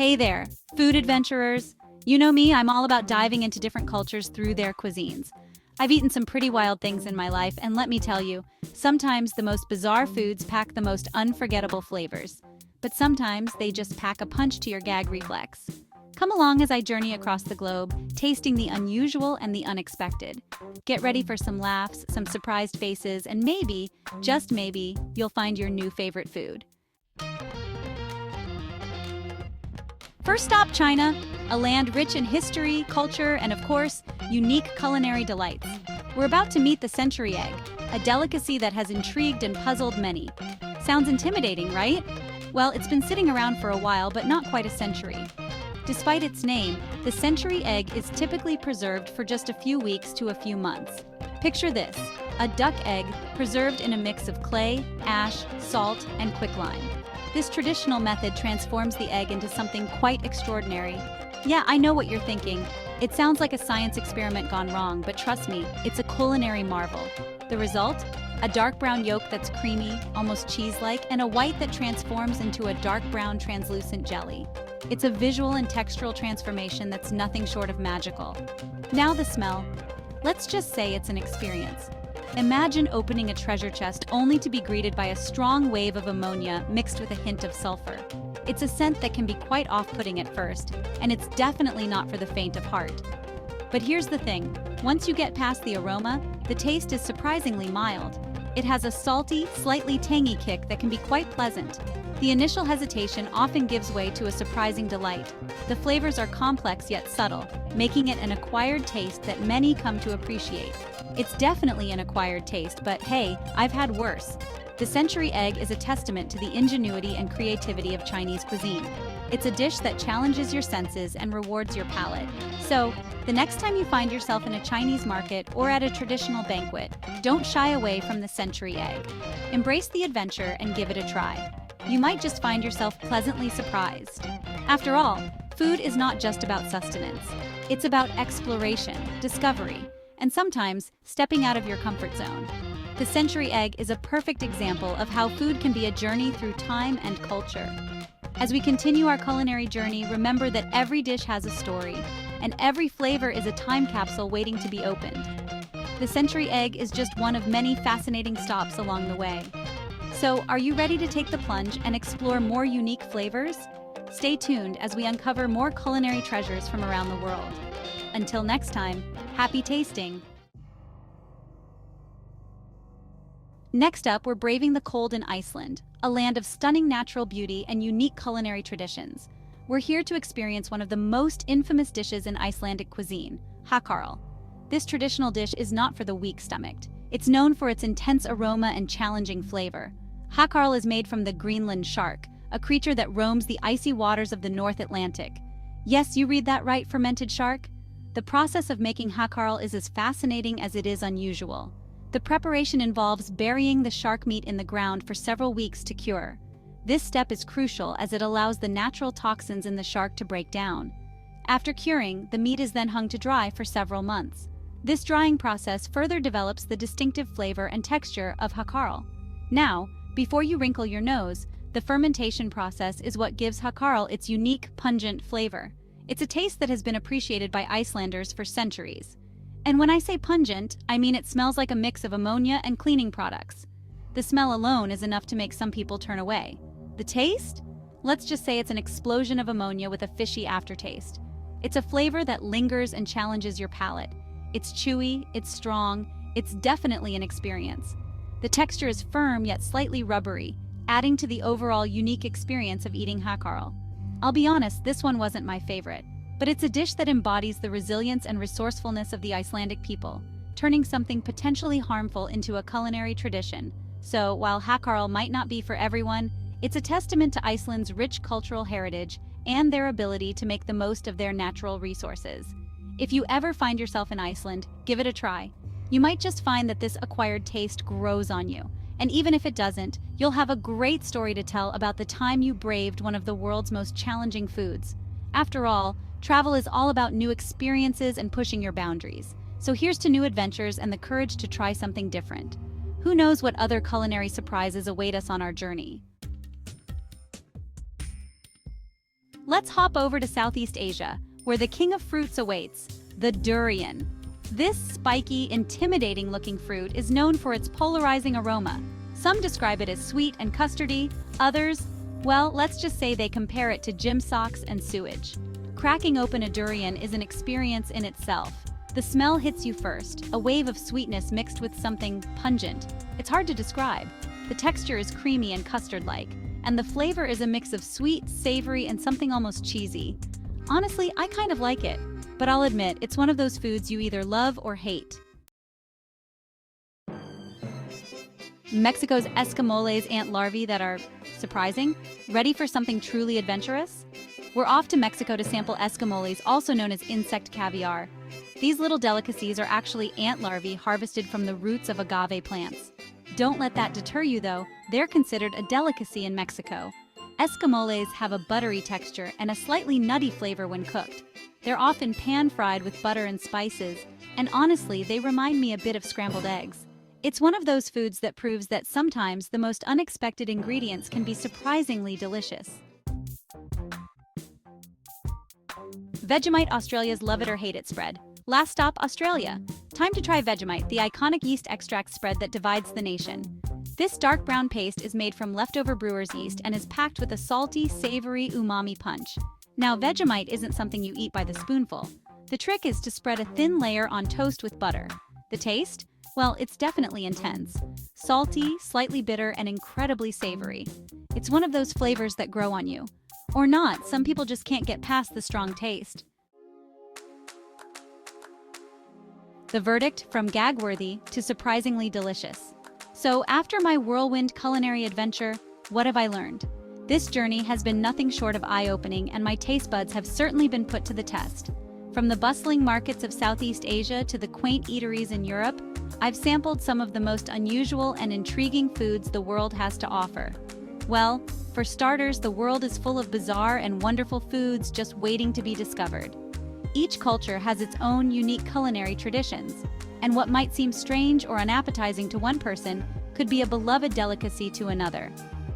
Hey there, food adventurers. You know me, I'm all about diving into different cultures through their cuisines. I've eaten some pretty wild things in my life, and let me tell you, sometimes the most bizarre foods pack the most unforgettable flavors. But sometimes they just pack a punch to your gag reflex. Come along as I journey across the globe, tasting the unusual and the unexpected. Get ready for some laughs, some surprised faces, and maybe, just maybe, you'll find your new favorite food. First stop, China, a land rich in history, culture, and of course, unique culinary delights. We're about to meet the century egg, a delicacy that has intrigued and puzzled many. Sounds intimidating, right? Well, it's been sitting around for a while, but not quite a century. Despite its name, the century egg is typically preserved for just a few weeks to a few months. Picture this, a duck egg preserved in a mix of clay, ash, salt, and quicklime. This traditional method transforms the egg into something quite extraordinary. Yeah, I know what you're thinking. It sounds like a science experiment gone wrong, but trust me, it's a culinary marvel. The result? A dark brown yolk that's creamy, almost cheese-like, and a white that transforms into a dark brown translucent jelly. It's a visual and textural transformation that's nothing short of magical. Now the smell. Let's just say it's an experience. Imagine opening a treasure chest only to be greeted by a strong wave of ammonia mixed with a hint of sulfur. It's a scent that can be quite off-putting at first, and it's definitely not for the faint of heart. But here's the thing, once you get past the aroma, the taste is surprisingly mild. It has a salty, slightly tangy kick that can be quite pleasant. The initial hesitation often gives way to a surprising delight. The flavors are complex yet subtle, making it an acquired taste that many come to appreciate. It's definitely an acquired taste, but hey, I've had worse. The century egg is a testament to the ingenuity and creativity of Chinese cuisine. It's a dish that challenges your senses and rewards your palate. So, the next time you find yourself in a Chinese market or at a traditional banquet, don't shy away from the century egg. Embrace the adventure and give it a try. You might just find yourself pleasantly surprised. After all, food is not just about sustenance. It's about exploration, discovery, and sometimes stepping out of your comfort zone. The century egg is a perfect example of how food can be a journey through time and culture. As we continue our culinary journey, remember that every dish has a story, and every flavor is a time capsule waiting to be opened. The century egg is just one of many fascinating stops along the way. So, are you ready to take the plunge and explore more unique flavors? Stay tuned as we uncover more culinary treasures from around the world. Until next time, happy tasting! Next up, we're braving the cold in Iceland, a land of stunning natural beauty and unique culinary traditions. We're here to experience one of the most infamous dishes in Icelandic cuisine, hákarl. This traditional dish is not for the weak-stomached. It's known for its intense aroma and challenging flavor. Hákarl is made from the Greenland shark, a creature that roams the icy waters of the North Atlantic. Yes, you read that right, fermented shark? The process of making hákarl is as fascinating as it is unusual. The preparation involves burying the shark meat in the ground for several weeks to cure. This step is crucial as it allows the natural toxins in the shark to break down. After curing, the meat is then hung to dry for several months. This drying process further develops the distinctive flavor and texture of hákarl. Now, before you wrinkle your nose, the fermentation process is what gives hákarl its unique, pungent flavor. It's a taste that has been appreciated by Icelanders for centuries. And when I say pungent, I mean it smells like a mix of ammonia and cleaning products. The smell alone is enough to make some people turn away. The taste? Let's just say it's an explosion of ammonia with a fishy aftertaste. It's a flavor that lingers and challenges your palate. It's chewy, it's strong, it's definitely an experience. The texture is firm yet slightly rubbery, adding to the overall unique experience of eating hákarl. I'll be honest, this one wasn't my favorite, but it's a dish that embodies the resilience and resourcefulness of the Icelandic people, turning something potentially harmful into a culinary tradition. So, while hákarl might not be for everyone, it's a testament to Iceland's rich cultural heritage and their ability to make the most of their natural resources. If you ever find yourself in Iceland, give it a try. You might just find that this acquired taste grows on you. And even if it doesn't, you'll have a great story to tell about the time you braved one of the world's most challenging foods. After all, travel is all about new experiences and pushing your boundaries. So here's to new adventures and the courage to try something different. Who knows what other culinary surprises await us on our journey? Let's hop over to Southeast Asia, where the king of fruits awaits, the durian. This spiky, intimidating-looking fruit is known for its polarizing aroma. Some describe it as sweet and custardy, others, well, let's just say they compare it to gym socks and sewage. Cracking open a durian is an experience in itself. The smell hits you first, a wave of sweetness mixed with something pungent. It's hard to describe. The texture is creamy and custard-like, and the flavor is a mix of sweet, savory, and something almost cheesy. Honestly, I kind of like it, but I'll admit it's one of those foods you either love or hate. Mexico's escamoles ant larvae that are surprising. Ready for something truly adventurous? We're off to Mexico to sample escamoles, also known as insect caviar. These little delicacies are actually ant larvae harvested from the roots of agave plants. Don't let that deter you though, they're considered a delicacy in Mexico. Escamoles have a buttery texture and a slightly nutty flavor when cooked. They're often pan-fried with butter and spices, and honestly, they remind me a bit of scrambled eggs. It's one of those foods that proves that sometimes the most unexpected ingredients can be surprisingly delicious. Vegemite, Australia's love it or hate it spread. Last stop, Australia. Time to try Vegemite, the iconic yeast extract spread that divides the nation. This dark brown paste is made from leftover brewer's yeast and is packed with a salty, savory umami punch. Now, Vegemite isn't something you eat by the spoonful. The trick is to spread a thin layer on toast with butter. The taste? Well, it's definitely intense. Salty, slightly bitter, and incredibly savory. It's one of those flavors that grow on you. Or not, some people just can't get past the strong taste. The verdict, from gag-worthy to surprisingly delicious. So, after my whirlwind culinary adventure, what have I learned? This journey has been nothing short of eye-opening, and my taste buds have certainly been put to the test. From the bustling markets of Southeast Asia to the quaint eateries in Europe, I've sampled some of the most unusual and intriguing foods the world has to offer. Well, for starters, the world is full of bizarre and wonderful foods just waiting to be discovered. Each culture has its own unique culinary traditions, and what might seem strange or unappetizing to one person could be a beloved delicacy to another.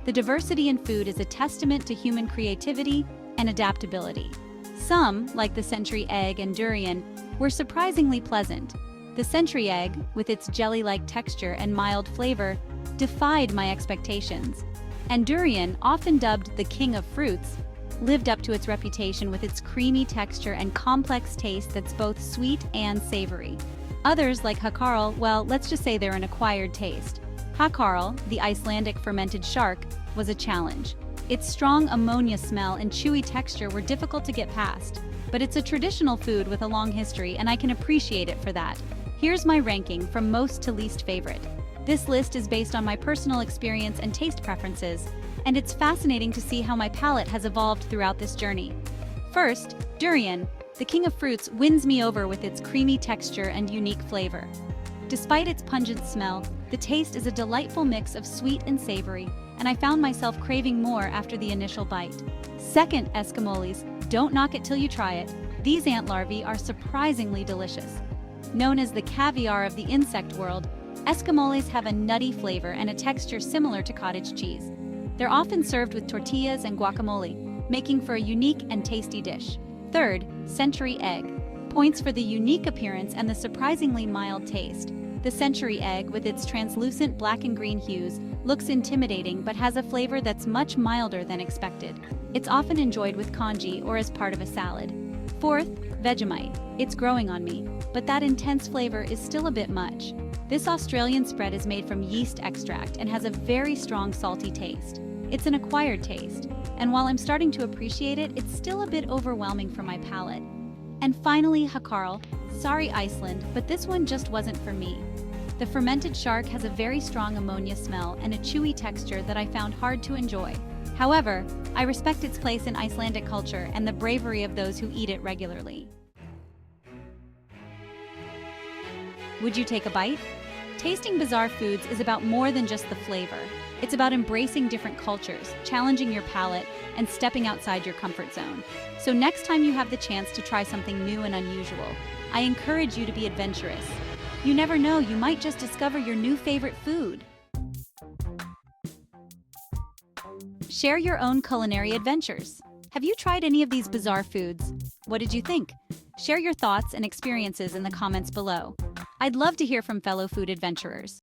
The diversity in food is a testament to human creativity and adaptability. Some, like the century egg and durian, were surprisingly pleasant. The century egg, with its jelly-like texture and mild flavor, defied my expectations. And durian, often dubbed the king of fruits, lived up to its reputation with its creamy texture and complex taste that's both sweet and savory. Others, like hákarl, well, let's just say they're an acquired taste. Hákarl, the Icelandic fermented shark, was a challenge. Its strong ammonia smell and chewy texture were difficult to get past. But it's a traditional food with a long history, and I can appreciate it for that. Here's my ranking from most to least favorite. This list is based on my personal experience and taste preferences, and it's fascinating to see how my palate has evolved throughout this journey. First, durian, the king of fruits, wins me over with its creamy texture and unique flavor. Despite its pungent smell, the taste is a delightful mix of sweet and savory, and I found myself craving more after the initial bite. Second, escamoles. Don't knock it till you try it. These ant larvae are surprisingly delicious. Known as the caviar of the insect world, escamoles have a nutty flavor and a texture similar to cottage cheese. They're often served with tortillas and guacamole, making for a unique and tasty dish. Third, century egg. Points for the unique appearance and the surprisingly mild taste. The century egg, with its translucent black and green hues, looks intimidating but has a flavor that's much milder than expected. It's often enjoyed with congee or as part of a salad. Fourth, Vegemite. It's growing on me, but that intense flavor is still a bit much. This Australian spread is made from yeast extract and has a very strong salty taste. It's an acquired taste, and while I'm starting to appreciate it, it's still a bit overwhelming for my palate. And finally, hákarl. Sorry Iceland, but this one just wasn't for me. The fermented shark has a very strong ammonia smell and a chewy texture that I found hard to enjoy. However, I respect its place in Icelandic culture and the bravery of those who eat it regularly. Would you take a bite? Tasting bizarre foods is about more than just the flavor. It's about embracing different cultures, challenging your palate, and stepping outside your comfort zone. So next time you have the chance to try something new and unusual, I encourage you to be adventurous. You never know, you might just discover your new favorite food. Share your own culinary adventures. Have you tried any of these bizarre foods? What did you think? Share your thoughts and experiences in the comments below. I'd love to hear from fellow food adventurers.